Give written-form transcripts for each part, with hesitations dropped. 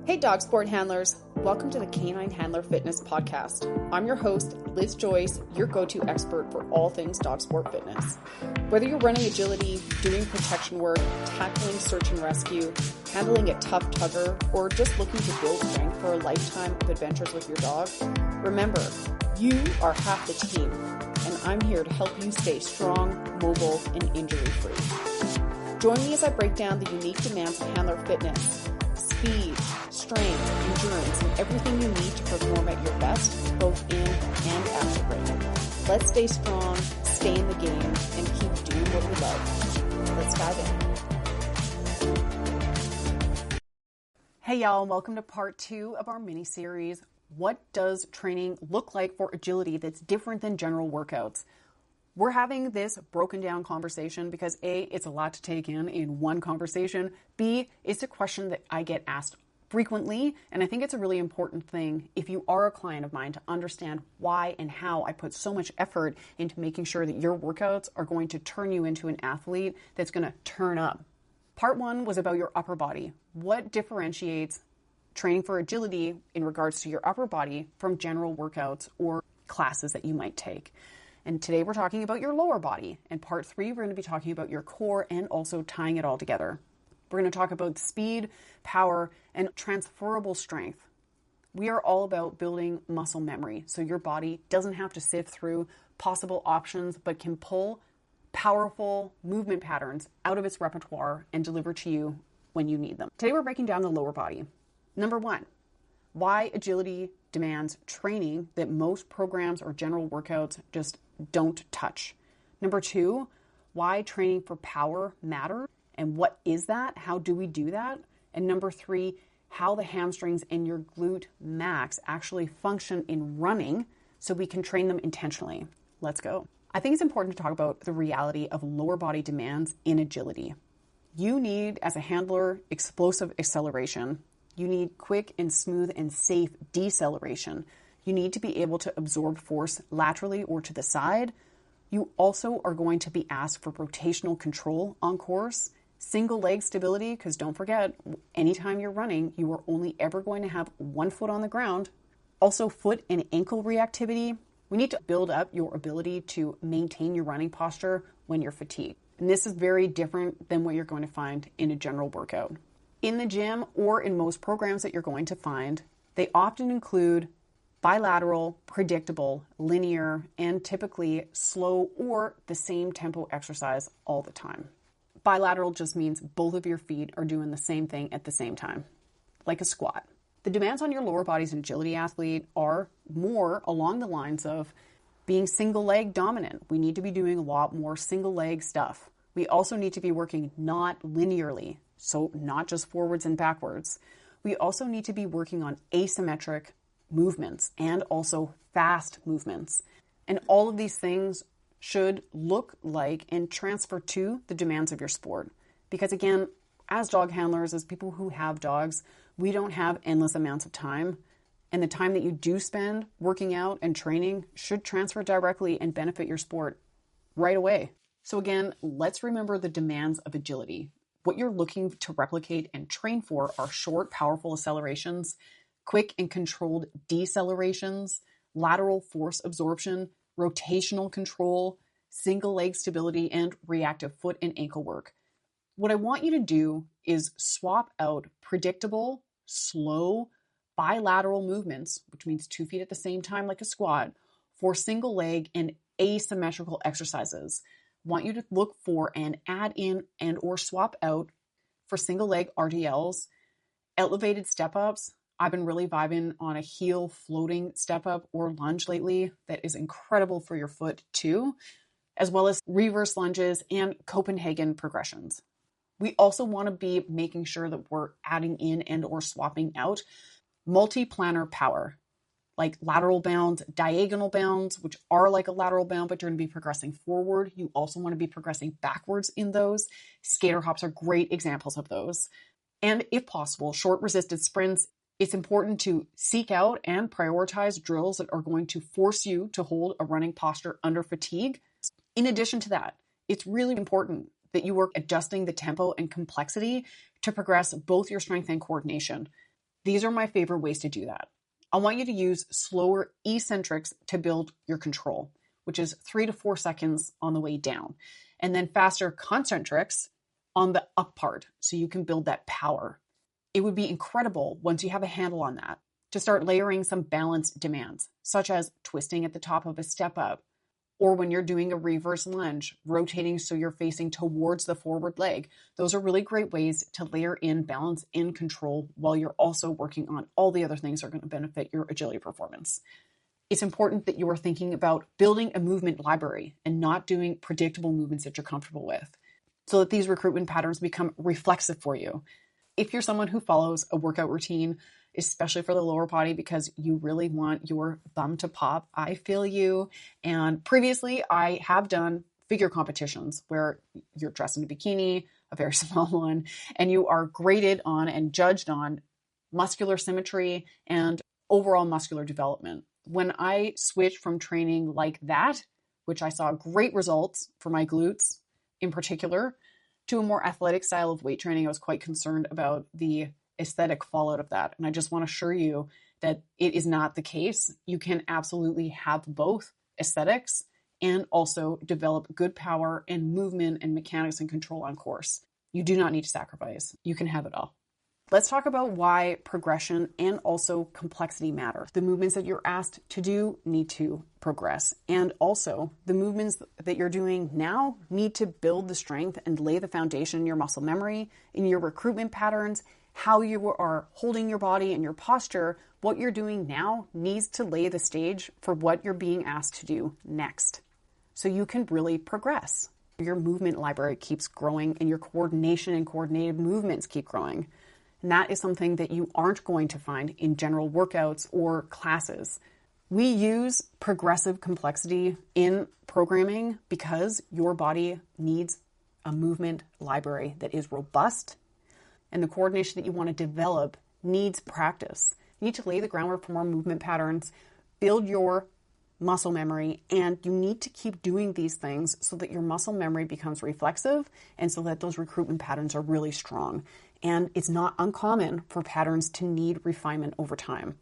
Hey dog sport handlers, welcome to the Canine Handler Fitness Podcast. I'm your host, Liz Joyce, your go-to expert for all things dog sport fitness. Whether you're running agility, doing protection work, tackling search and rescue, handling a tough tugger, or just looking to build strength for a lifetime of adventures with your dog, remember, you are half the team, and I'm here to help you stay strong, mobile, and injury-free. Join me as I break down the unique demands of handler fitness, speed, strength, endurance, and everything you need to perform at your best, both in and after ring. Let's stay strong, stay in the game, and keep doing what we love. Let's dive in. Hey y'all, and welcome to part 2 of our mini-series, What Does Training Look Like for Agility That's Different Than General Workouts? We're having this broken down conversation because A, it's a lot to take in one conversation. B, it's a question that I get asked frequently, and I think it's a really important thing if you are a client of mine to understand why and how I put so much effort into making sure that your workouts are going to turn you into an athlete that's going to turn up. Part 1 was about your upper body. What differentiates training for agility in regards to your upper body from general workouts or classes that you might take? And today we're talking about your lower body. And part 3, we're going to be talking about your core and also tying it all together. We're going to talk about speed, power, and transferable strength. We are all about building muscle memory, so your body doesn't have to sift through possible options, but can pull powerful movement patterns out of its repertoire and deliver to you when you need them. Today we're breaking down the lower body. Number 1, why agility demands training that most programs or general workouts just don't touch. Number 2, why training for power matters. And what is that? How do we do that? And number 3, how the hamstrings and your glute max actually function in running so we can train them intentionally. Let's go. I think it's important to talk about the reality of lower body demands in agility. You need, as a handler, explosive acceleration. You need quick and smooth and safe deceleration. You need to be able to absorb force laterally or to the side. You also are going to be asked for rotational control on course. Single leg stability, because don't forget, anytime you're running, you are only ever going to have one foot on the ground. Also, foot and ankle reactivity. We need to build up your ability to maintain your running posture when you're fatigued. And this is very different than what you're going to find in a general workout. In the gym or in most programs that you're going to find, they often include bilateral, predictable, linear, and typically slow or the same tempo exercise all the time. Bilateral just means both of your feet are doing the same thing at the same time, like a squat. The demands on your lower body as an agility athlete are more along the lines of being single leg dominant. We need to be doing a lot more single leg stuff. We also need to be working not linearly, so not just forwards and backwards. We also need to be working on asymmetric movements and also fast movements. And all of these things should look like and transfer to the demands of your sport. Because again, as dog handlers, as people who have dogs, we don't have endless amounts of time. And the time that you do spend working out and training should transfer directly and benefit your sport right away. So again, let's remember the demands of agility. What you're looking to replicate and train for are short, powerful accelerations, quick and controlled decelerations, lateral force absorption, rotational control, single leg stability, and reactive foot and ankle work. What I want you to do is swap out predictable, slow, bilateral movements, which means 2 feet at the same time like a squat, for single leg and asymmetrical exercises. Want you to look for and add in and or swap out for single leg RDLs, elevated step ups. I've been really vibing on a heel floating step up or lunge lately that is incredible for your foot too, as well as reverse lunges and Copenhagen progressions. We also want to be making sure that we're adding in and or swapping out multi-planar power, like lateral bounds, diagonal bounds, which are like a lateral bound, but you're going to be progressing forward. You also want to be progressing backwards in those. Skater hops are great examples of those. And if possible, short resisted sprints. It's important to seek out and prioritize drills that are going to force you to hold a running posture under fatigue. In addition to that, it's really important that you work adjusting the tempo and complexity to progress both your strength and coordination. These are my favorite ways to do that. I want you to use slower eccentrics to build your control, which is 3 to 4 seconds on the way down, and then faster concentrics on the up part so you can build that power. It would be incredible once you have a handle on that to start layering some balance demands, such as twisting at the top of a step up, or when you're doing a reverse lunge, rotating so you're facing towards the forward leg. Those are really great ways to layer in balance and control while you're also working on all the other things that are going to benefit your agility performance. It's important that you are thinking about building a movement library and not doing predictable movements that you're comfortable with, so that these recruitment patterns become reflexive for you. If you're someone who follows a workout routine, especially for the lower body, because you really want your bum to pop, I feel you. And previously, I have done figure competitions where you're dressed in a bikini, a very small one, and you are graded on and judged on muscular symmetry and overall muscular development. When I switched from training like that, which I saw great results for my glutes in particular, to a more athletic style of weight training, I was quite concerned about the aesthetic fallout of that. And I just want to assure you that it is not the case. You can absolutely have both aesthetics and also develop good power and movement and mechanics and control on course. You do not need to sacrifice. You can have it all. Let's talk about why progression and also complexity matter. The movements that you're asked to do need to progress. And also the movements that you're doing now need to build the strength and lay the foundation in your muscle memory, in your recruitment patterns, how you are holding your body and your posture. What you're doing now needs to lay the stage for what you're being asked to do next, so you can really progress. Your movement library keeps growing and your coordination and coordinated movements keep growing. And that is something that you aren't going to find in general workouts or classes. We use progressive complexity in programming because your body needs a movement library that is robust, and the coordination that you want to develop needs practice. You need to lay the groundwork for more movement patterns, build your muscle memory, and you need to keep doing these things so that your muscle memory becomes reflexive and so that those recruitment patterns are really strong. And it's not uncommon for patterns to need refinement over time.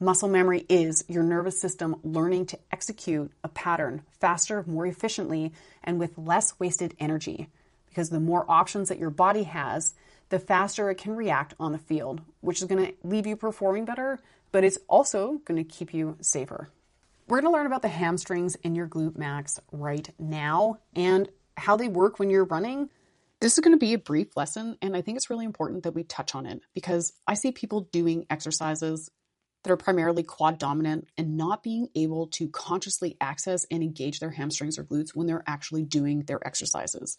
Muscle memory is your nervous system learning to execute a pattern faster, more efficiently, and with less wasted energy. Because the more options that your body has, the faster it can react on the field, which is going to leave you performing better, but it's also going to keep you safer. We're going to learn about the hamstrings in your glute max right now and how they work when you're running. This is going to be a brief lesson, and I think it's really important that we touch on it because I see people doing exercises that are primarily quad dominant and not being able to consciously access and engage their hamstrings or glutes when they're actually doing their exercises.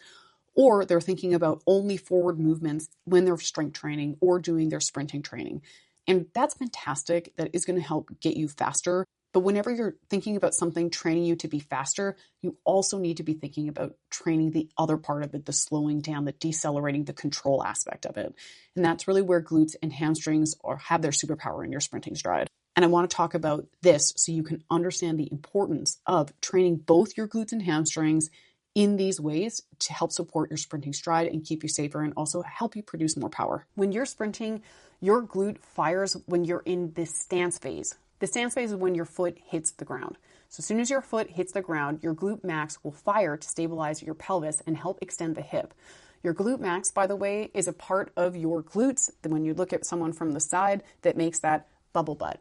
Or they're thinking about only forward movements when they're strength training or doing their sprinting training. And that's fantastic. That is going to help get you faster. But whenever you're thinking about something training you to be faster, you also need to be thinking about training the other part of it, the slowing down, the decelerating, the control aspect of it. And that's really where glutes and hamstrings have their superpower in your sprinting stride. And I want to talk about this so you can understand the importance of training both your glutes and hamstrings in these ways to help support your sprinting stride and keep you safer and also help you produce more power. When you're sprinting, your glute fires when you're in this stance phase. The stance phase is when your foot hits the ground. So as soon as your foot hits the ground, your glute max will fire to stabilize your pelvis and help extend the hip. Your glute max, by the way, is a part of your glutes that when you look at someone from the side that makes that bubble butt.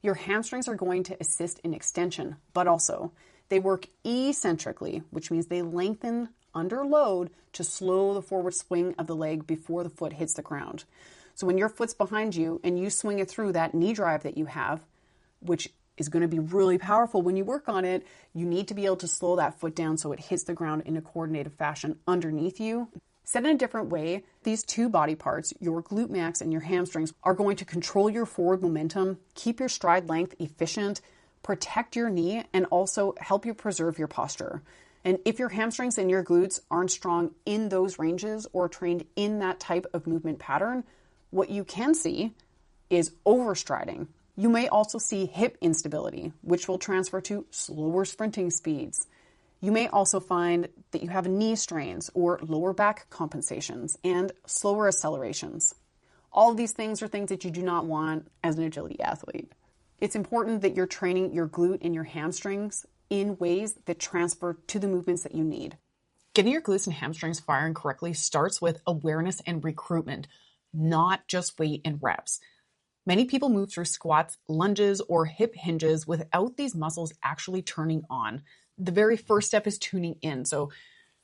Your hamstrings are going to assist in extension, but also they work eccentrically, which means they lengthen under load to slow the forward swing of the leg before the foot hits the ground. So when your foot's behind you and you swing it through that knee drive that you have, which is going to be really powerful when you work on it, you need to be able to slow that foot down so it hits the ground in a coordinated fashion underneath you. Said in a different way, these two body parts, your glute max and your hamstrings, are going to control your forward momentum, keep your stride length efficient, protect your knee, and also help you preserve your posture. And if your hamstrings and your glutes aren't strong in those ranges or trained in that type of movement pattern, what you can see is overstriding. You may also see hip instability, which will transfer to slower sprinting speeds. You may also find that you have knee strains or lower back compensations and slower accelerations. All of these things are things that you do not want as an agility athlete. It's important that you're training your glute and your hamstrings in ways that transfer to the movements that you need. Getting your glutes and hamstrings firing correctly starts with awareness and recruitment, not just weight and reps. Many people move through squats, lunges, or hip hinges without these muscles actually turning on. The very first step is tuning in. So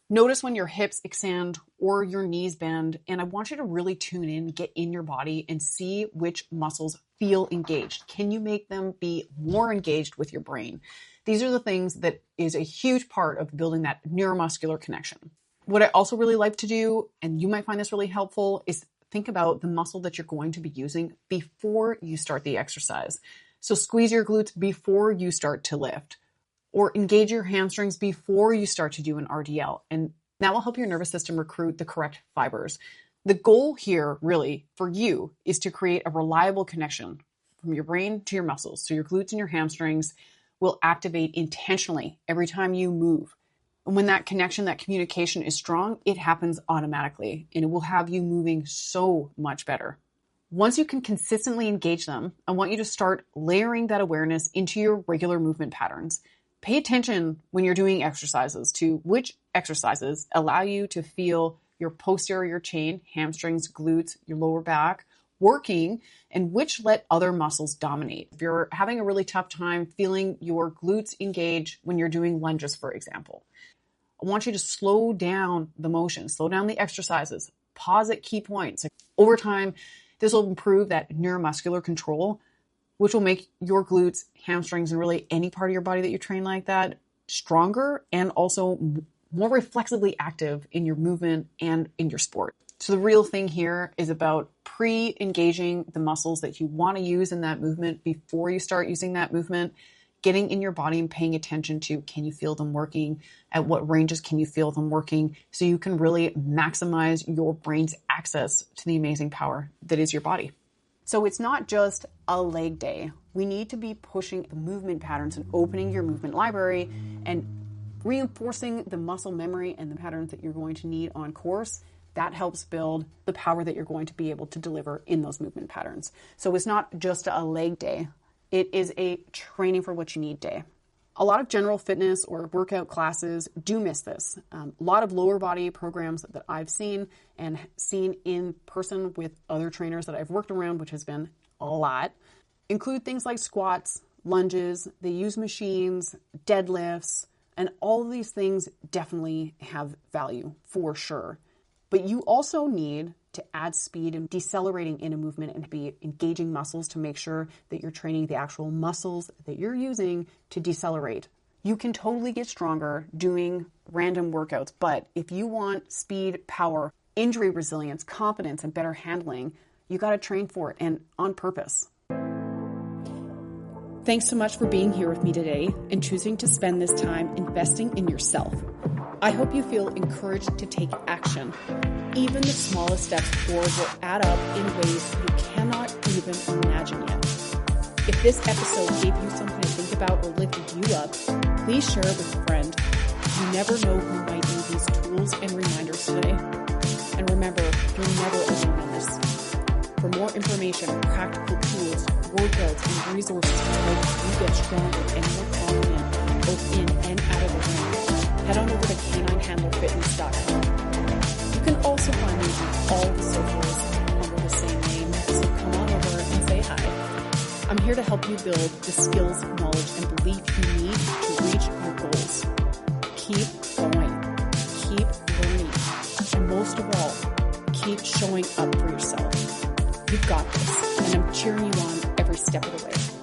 notice when your hips extend or your knees bend, and I want you to really tune in, get in your body, and see which muscles feel engaged. Can you make them be more engaged with your brain? These are the things that is a huge part of building that neuromuscular connection. What I also really like to do, and you might find this really helpful, is think about the muscle that you're going to be using before you start the exercise. So squeeze your glutes before you start to lift, or engage your hamstrings before you start to do an RDL. And that will help your nervous system recruit the correct fibers. The goal here really for you is to create a reliable connection from your brain to your muscles. So your glutes and your hamstrings will activate intentionally every time you move. And when that connection, that communication is strong, it happens automatically, and it will have you moving so much better. Once you can consistently engage them, I want you to start layering that awareness into your regular movement patterns. Pay attention when you're doing exercises to which exercises allow you to feel your posterior chain, hamstrings, glutes, your lower back working, and which let other muscles dominate. If you're having a really tough time feeling your glutes engage when you're doing lunges, for example, I want you to slow down the motion, slow down the exercises, pause at key points. Over time, this will improve that neuromuscular control, which will make your glutes, hamstrings, and really any part of your body that you train like that stronger and also more reflexively active in your movement and in your sport. So the real thing here is about pre-engaging the muscles that you want to use in that movement before you start using that movement, getting in your body and paying attention to, can you feel them working? At what ranges can you feel them working? So you can really maximize your brain's access to the amazing power that is your body. So it's not just a leg day. We need to be pushing the movement patterns and opening your movement library and reinforcing the muscle memory and the patterns that you're going to need on course. That helps build the power that you're going to be able to deliver in those movement patterns. So it's not just a leg day. It is a training for what you need day. A lot of general fitness or workout classes do miss this. A lot of lower body programs that I've seen and seen in person with other trainers that I've worked around, which has been a lot, include things like squats, lunges, they use machines, deadlifts, and all of these things definitely have value for sure. But you also need to add speed and decelerating in a movement and be engaging muscles to make sure that you're training the actual muscles that you're using to decelerate. You can totally get stronger doing random workouts, but if you want speed, power, injury resilience, confidence, and better handling, you got to train for it and on purpose. Thanks so much for being here with me today and choosing to spend this time investing in yourself. I hope you feel encouraged to take action. Even the smallest steps forward will add up in ways you cannot even imagine yet. If this episode gave you something to think about or lifted you up, please share it with a friend. You never know who might need these tools and reminders today. And remember, you're never alone in this. For more information, practical tools, workouts, and resources to help you get stronger and more confident both in and out of the ring, head on over to caninehandlerfitness.com. You can also find me on all the socials under the same name, so come on over and say hi. I'm here to help you build the skills, knowledge, and belief you need to reach your goals. Keep going, keep learning, and most of all, keep showing up for yourself. You've got this, and I'm cheering you on every step of the way.